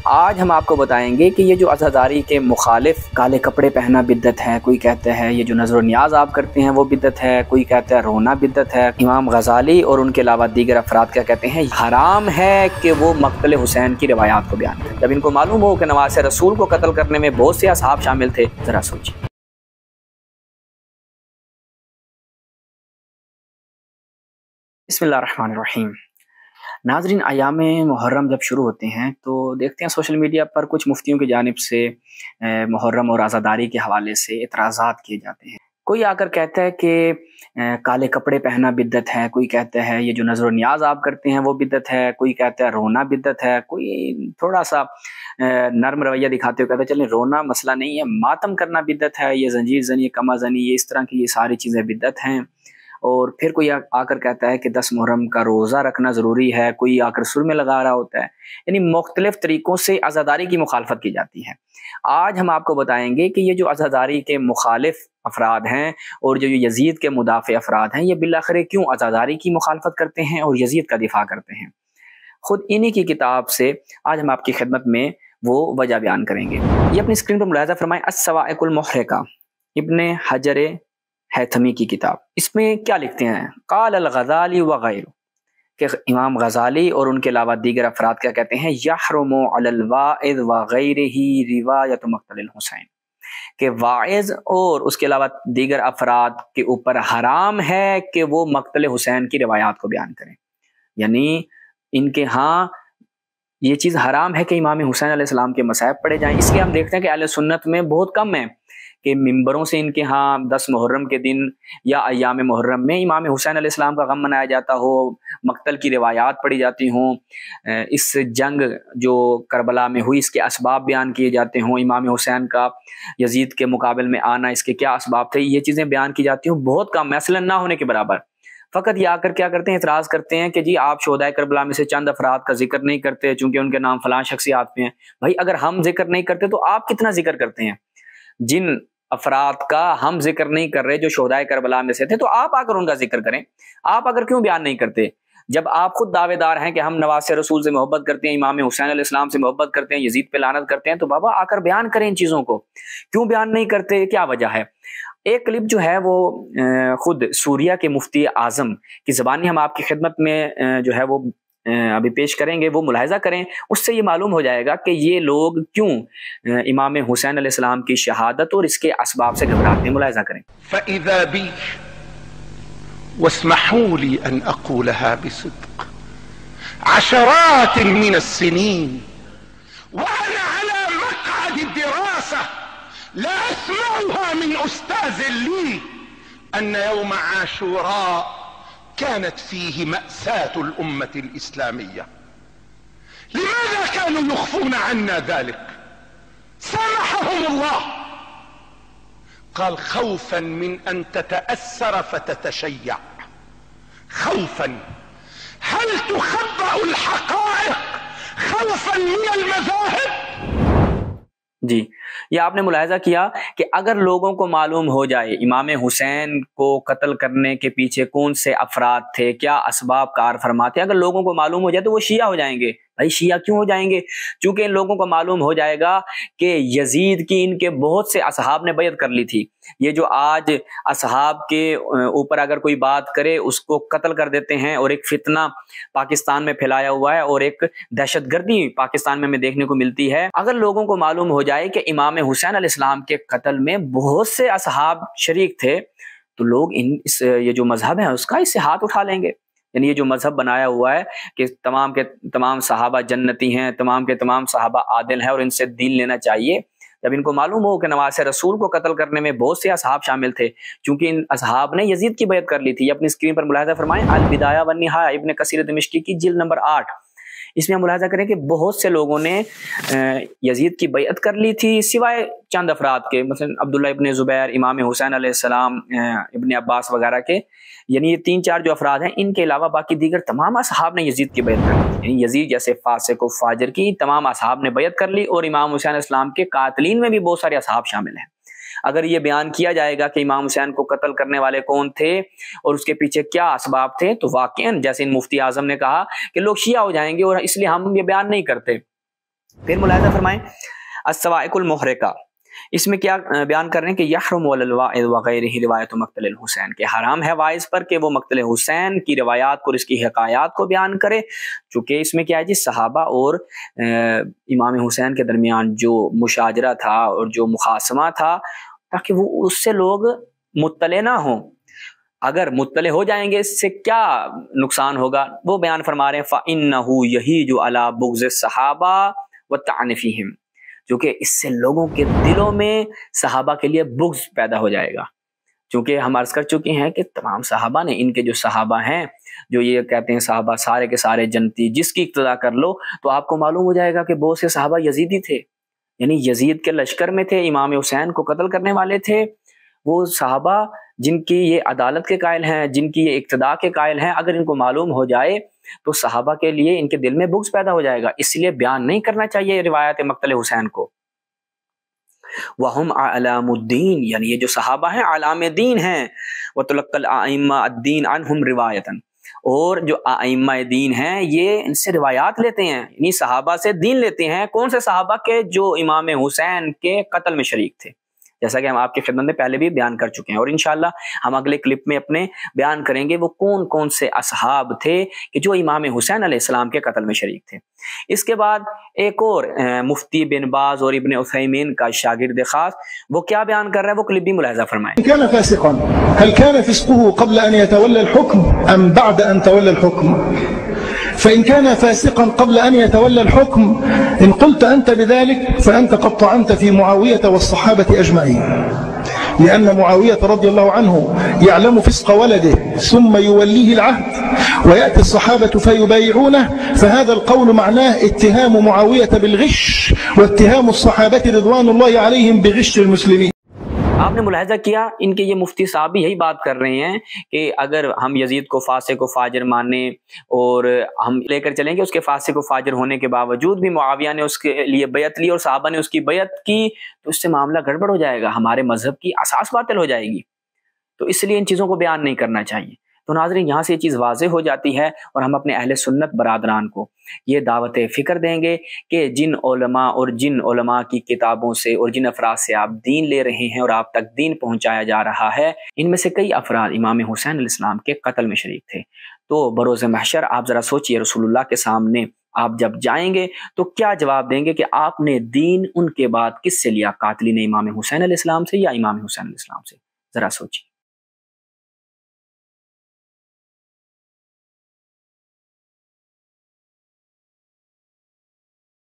آج ہم آپ کو بتائیں گے کہ یہ جو عزاداری کے مخالف کالے کپڑے پہننا بدعت ہے، کوئی کہتا ہے یہ جو نظر و نیاز آپ کرتے ہیں وہ بدعت ہے، کوئی کہتا ہے رونا بدعت ہے۔ امام غزالی اور ان کے علاوہ دیگر افراد کیا کہتے ہیں؟ حرام ہے کہ وہ مقتل حسین کی روایات کو بیان کریں۔ جب ان کو معلوم ہو کہ نواسہ رسول کو قتل کرنے میں بہت سے اصحاب شامل تھے، ذرا سوچیں۔ بسم اللہ الرحمن الرحیم۔ ناظرین، ایام محرم جب شروع ہوتے ہیں تو دیکھتے ہیں سوشل میڈیا پر کچھ مفتیوں کی جانب سے محرم اور عزاداری کے حوالے سے اعتراضات کیے جاتے ہیں۔ کوئی آ کر کہتا ہے کہ کالے کپڑے پہننا بدعت ہے، کوئی کہتا ہے یہ جو نظر و نیاز آپ کرتے ہیں وہ بدعت ہے، کوئی کہتا ہے رونا بدعت ہے، کوئی تھوڑا سا نرم رویہ دکھاتے ہوئے کہتا ہے چلیں رونا مسئلہ نہیں ہے، ماتم کرنا بدعت ہے، یہ زنجیر زنی، کما زنی، یہ اس طرح کی یہ ساری چیزیں بدعت ہیں۔ اور پھر کوئی آ کر کہتا ہے کہ 10 محرم کا روزہ رکھنا ضروری ہے، کوئی آ کر سر میں لگا رہا ہوتا ہے، یعنی مختلف طریقوں سے عزاداری کی مخالفت کی جاتی ہے۔ آج ہم آپ کو بتائیں گے کہ یہ جو عزاداری کے مخالف افراد ہیں اور جو یزید کے مدافع افراد ہیں، یہ بالآخر کیوں عزاداری کی مخالفت کرتے ہیں اور یزید کا دفاع کرتے ہیں۔ خود انہی کی کتاب سے آج ہم آپ کی خدمت میں وہ وجہ بیان کریں گے۔ یہ اپنی اسکرین پر ملاحظہ فرمائیں، الصواعق المحرقہ، ابن حجر ہیثمی کی کتاب۔ اس میں کیا لکھتے ہیں؟ قال الغزالی وغیرہ، کہ امام غزالی اور ان کے علاوہ دیگر افراد کیا کہتے ہیں؟ یحرم علی الواعظ وغیرہ روایت مقتل الحسین، کہ واعظ اور اس کے علاوہ دیگر افراد کے اوپر حرام ہے کہ وہ مقتل حسین کی روایات کو بیان کریں، یعنی ان کے ہاں یہ چیز حرام ہے کہ امام حسین علیہ السلام کے مصائب پڑھے جائیں۔ اس لیے ہم دیکھتے ہیں کہ اہل سنت میں بہت کم ہے کہ ممبروں سے ان کے ہاں 10 محرم کے دن یا ایام محرم میں امام حسین علیہ السلام کا غم منایا جاتا ہو، مقتل کی روایات پڑھی جاتی ہوں، اس جنگ جو کربلا میں ہوئی اس کے اسباب بیان کیے جاتے ہوں، امام حسین کا یزید کے مقابل میں آنا اس کے کیا اسباب تھے، یہ چیزیں بیان کی جاتی ہوں، بہت کم، مثلا نہ ہونے کے برابر۔ فقط یہ آ کر کیا کرتے ہیں؟ اعتراض کرتے ہیں کہ جی آپ شہدائے کربلا میں سے چند افراد کا ذکر نہیں کرتے چونکہ ان کے نام فلاں شخصیات میں ہیں۔ بھائی اگر ہم ذکر نہیں کرتے تو آپ کتنا ذکر کرتے ہیں؟ جن افراد کا ہم ذکر نہیں کر رہے جو شہدائے کربلا میں سے تھے، تو آپ آ کر ان کا ذکر کریں۔ آپ اگر کیوں بیان نہیں کرتے؟ جب آپ خود دعوے دار ہیں کہ ہم نواسہ رسول سے محبت کرتے ہیں، امام حسین علیہ السلام سے محبت کرتے ہیں، یزید پہ لعنت کرتے ہیں، تو بابا آ کر بیان کریں ان چیزوں کو۔ کیوں بیان نہیں کرتے؟ کیا وجہ ہے؟ ایک کلپ جو ہے وہ خود سوریہ کے مفتی اعظم کی زبانی ہم آپ کی خدمت میں جو ہے وہ ابھی پیش کریں گے، وہ ملاحظہ کریں، اس سے یہ معلوم ہو جائے گا کہ یہ لوگ کیوں امام حسین علیہ السلام کی شہادت اور اس کے اسباب سے گھبراتے ہیں۔ ملاحظہ کریں۔ فَإِذَا بِي وَاسْمَحُوا لِي أَنْ أَقُولَهَا بِصِدْقٍ عَشَرَاتٍ مِّنَ السِّنِينَ وَأَنَا عَلَى مَقْعَدِ الدِّرَاسَةِ لَا أَسْمَعُهَا مِنْ أُسْتَاذٍ لِّي أَنَّ يَوْمَ عَاشُورَاءَ كانت فيه مأساة الأمة الإسلامية. لماذا كانوا يخفون عنا ذلك؟ سامحهم الله. قال خوفا من أن تتأثر فتتشيع. خوفا. هل تخبأ الحقائق خوفا من المذاهب؟ جی، یہ آپ نے ملاحظہ کیا کہ اگر لوگوں کو معلوم ہو جائے امام حسین کو قتل کرنے کے پیچھے کون سے افراد تھے، کیا اسباب کار فرماتے، اگر لوگوں کو معلوم ہو جائے تو وہ شیعہ ہو جائیں گے۔ بھائی شیعہ کیوں ہو جائیں گے؟ چونکہ ان لوگوں کو معلوم ہو جائے گا کہ یزید کی ان کے بہت سے اصحاب نے بیعت کر لی تھی۔ یہ جو آج اصحاب کے اوپر اگر کوئی بات کرے اس کو قتل کر دیتے ہیں، اور ایک فتنہ پاکستان میں پھیلایا ہوا ہے اور ایک دہشت گردی پاکستان میں ہمیں دیکھنے کو ملتی ہے۔ اگر لوگوں کو معلوم ہو جائے کہ امام حسین علیہ السلام کے قتل میں بہت سے اصحاب شریک تھے، تو لوگ یہ جو مذہب ہے اس کا اس سے ہاتھ اٹھا لیں گے۔ یعنی یہ جو مذہب بنایا ہوا ہے کہ تمام کے تمام صحابہ جنتی ہیں، تمام کے تمام صحابہ عادل ہیں اور ان سے دین لینا چاہیے، جب ان کو معلوم ہو کہ نواسہ رسول کو قتل کرنے میں بہت سے اصحاب شامل تھے چونکہ ان اصحاب نے یزید کی بیعت کر لی تھی۔ اپنی اسکرین پر ملاحظہ فرمائیں، البدایہ والنہایہ ابن کثیر دمشقی کی جلد نمبر 8۔ اس میں ہم ملاحظہ کریں کہ بہت سے لوگوں نے یزید کی بیعت کر لی تھی سوائے چند افراد کے، مثلا عبداللہ ابن زبیر، امام حسین علیہ السلام، ابن عباس وغیرہ کے، یعنی یہ 3-4 جو افراد ہیں ان کے علاوہ باقی دیگر تمام اصحاب نے یزید کی بیعت کر لی تھی۔ یعنی یزید جیسے فاسق و فاجر کی تمام اصحاب نے بیعت کر لی، اور امام حسین علیہ السلام کے قاتلین میں بھی بہت سارے اصحاب شامل ہیں۔ اگر یہ بیان کیا جائے گا کہ امام حسین کو قتل کرنے والے کون تھے اور اس کے پیچھے کیا اسباب تھے، تو واقعاً جیسے ان مفتی اعظم نے کہا کہ لوگ شیعہ ہو جائیں گے، اور اس لیے ہم یہ بیان نہیں کرتے۔ پھر ملاحظہ فرمائیں الصواعق المحرقہ، اس میں کیا بیان کر رہے ہیں کہ یحرم علی الواعظ وغیرہ روایت مقتل الحسین، کہ حرام ہے واعظ پر کہ وہ مقتل حسین کی روایات کو اور اس کی حکایات کو بیان کرے، چونکہ اس میں کیا ہے جی صحابہ اور امام حسین کے درمیان جو مشاجرہ تھا اور جو مخاصمہ تھا، تاکہ وہ اس سے لوگ مطلع نہ ہوں، اگر مطلع ہو جائیں گے اس سے کیا نقصان ہوگا، وہ بیان فرما رہے ہیں فَإِنَّهُ يَهِيجُ عَلَى بُغْضِ الصَّحَابَةِ وَالطَّعْنِ فِيهِمْ، کیونکہ اس سے لوگوں کے دلوں میں صحابہ کے لیے بغض پیدا ہو جائے گا، چونکہ ہم عرض کر چکے ہیں کہ تمام صحابہ نے، ان کے جو صحابہ ہیں جو یہ کہتے ہیں صحابہ سارے کے سارے جنتی، جس کی اقتدا کر لو تو آپ کو معلوم ہو جائے گا کہ بہت سے صحابہ یزیدی تھے، یعنی یزید کے لشکر میں تھے، امام حسین کو قتل کرنے والے تھے، وہ صحابہ جن کی یہ عدالت کے قائل ہیں، جن کی یہ اقتدا کے قائل ہیں، اگر ان کو معلوم ہو جائے تو صحابہ کے لیے ان کے دل میں بغض پیدا ہو جائے گا، اس لیے بیان نہیں کرنا چاہیے روایت مقتل حسین کو۔ وَهُمْ أَعْلَامُ الدِّينِ، یعنی یہ جو صحابہ ہیں علام دین ہیں، وَتُلَقَّى الْأَئِمَّةُ الدِّينَ عَنْهُمْ رِوَایَةً، اور جو ائمہ دین ہیں یہ ان سے روایات لیتے ہیں، یعنی صحابہ سے دین لیتے ہیں، کون سے صحابہ کے؟ جو امام حسین کے قتل میں شریک تھے، جیسا کہ ہم آپ کی خدمت میں پہلے بھی بیان کر چکے ہیں، اور انشاءاللہ ہم اگلے کلپ میں اپنے بیان کریں گے وہ کون کون سے اصحاب تھے کہ جو امام حسین علیہ السلام کے قتل میں شریک تھے۔ اس کے بعد ایک اور مفتی بن باز اور ابن عثیمین کا شاگرد خاص، وہ کیا بیان کر رہا ہے، وہ کلپ بھی ملاحظہ فرمائیں۔ كان فاسقا هل كان فسقه قبل أن يتولى الحكم أم بعد أن تولى الحكم؟ فإن كان فاسقا قبل أن يتولى الحكم إن قلت أنت بذلك فأنت قد طعنت في معاوية والصحابة أجمعين، لأن معاوية رضي الله عنه يعلم فسق ولده ثم يوليه العهد ويأتي الصحابة فيبايعونه، فهذا القول معناه اتهام معاوية بالغش واتهام الصحابة رضوان الله عليهم بغش المسلمين۔ آپ نے ملاحظہ کیا ان کے یہ مفتی صاحب بھی یہی بات کر رہے ہیں کہ اگر ہم یزید کو فاسق و فاجر مانیں اور ہم لے کر چلیں گے اس کے فاسق و فاجر ہونے کے باوجود بھی معاویہ نے اس کے لیے بیعت لی اور صحابہ نے اس کی بیعت کی، تو اس سے معاملہ گڑبڑ ہو جائے گا، ہمارے مذہب کی اساس باطل ہو جائے گی، تو اس لیے ان چیزوں کو بیان نہیں کرنا چاہیے۔ تو ناظرین یہاں سے یہ چیز واضح ہو جاتی ہے، اور ہم اپنے اہل سنت برادران کو یہ دعوت فکر دیں گے کہ جن علماء کی کتابوں سے اور جن افراد سے آپ دین لے رہے ہیں اور آپ تک دین پہنچایا جا رہا ہے، ان میں سے کئی افراد امام حسین علیہ السلام کے قتل میں شریک تھے، تو بروز محشر آپ ذرا سوچئے رسول اللہ کے سامنے آپ جب جائیں گے تو کیا جواب دیں گے کہ آپ نے دین ان کے بعد کس سے لیا، قاتلین امام حسین علیہ السلام سے یا امام حسین علیہ السلام سے؟ ذرا سوچئے۔